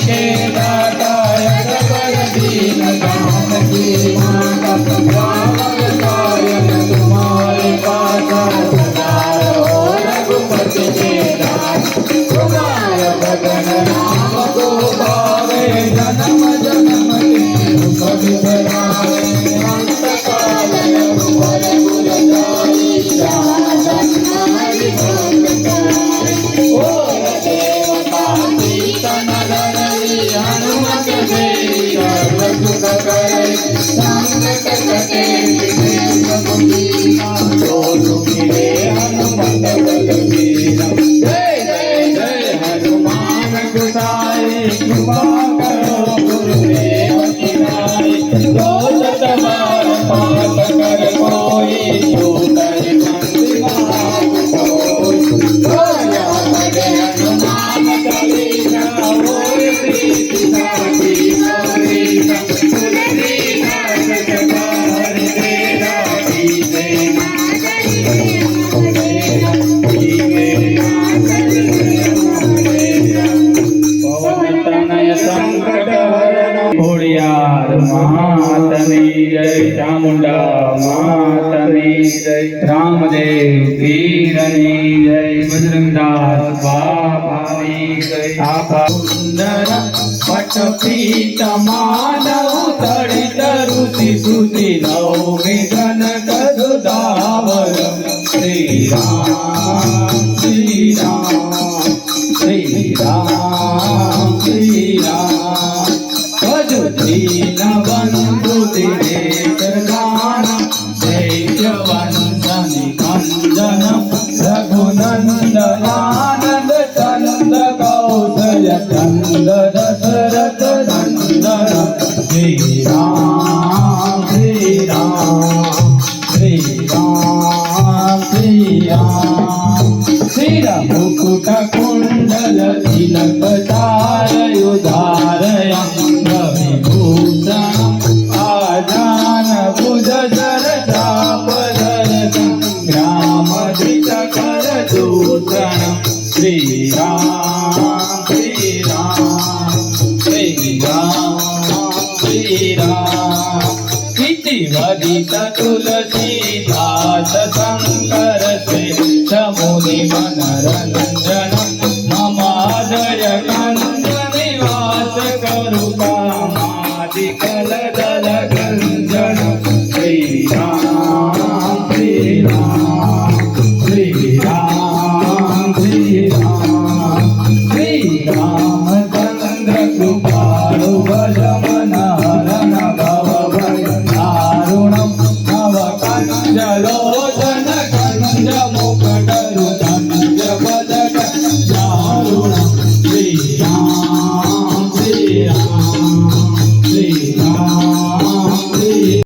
के दाता अकबर दीन जानकी माता रावण कायन तुम्हारे पास सदा रहो रघुपति के दास तुम्हार भजन राम को पावे जन्म जन्म के दुख बिसरावे अंत काल रघुवर गुर जाई जहाँ जन्म हरि भक्त कहाई ओ देवता सीता नगर हनुमत देवी रघुत करे संकट कटे जो सुखी हनुमत बलवीरा जय जय जय हनुमान गोसाई कृपा करो गुरुदेव की नाई जो सतबार पाठ कर कोई जो कर मंदिर कोई बोया भजे हनुमान चालीसा होय प्रीति साखी गौरीसा तुलसीदास सदा हरि तेरा कीजे पवन तनय संकट हरण होड़ियार महातनी जय चामुंडा महातनी जय रामदेव वीरनी जय बजरंगदास बाबानी जय आपा सुंदर पट पीत मानव तड़ित रुचि सुति नवमी जनक सुधावर श्री राम श्री राम श्री राम श्री राम भजो दीन बंधु दिनेश दान दैत्य वंदनी कंदन रघुनंदन आनंद चंद कौशल चंद दशरथ नंदन श्री राम श्री राम श्री राम श्री राम श्री मुकुट कुंडल तिलक धारयुधारय विभूषण आजान भुज जर चापधर ग्रामधित कर दूषण श्री राम श्री राम श्री राम श्री राम इति वदित तुलसीदास शंकर श्रेष्ठ मुनि मनरंजन ममादय कंद निवास करू कामादिकल दल गंजन श्री राम श्री राम श्री राम श्री राम श्री रामचंद्र कृपालु भजमन हरण भव भय दारुणम नव कंज लोचन कंज मुकुट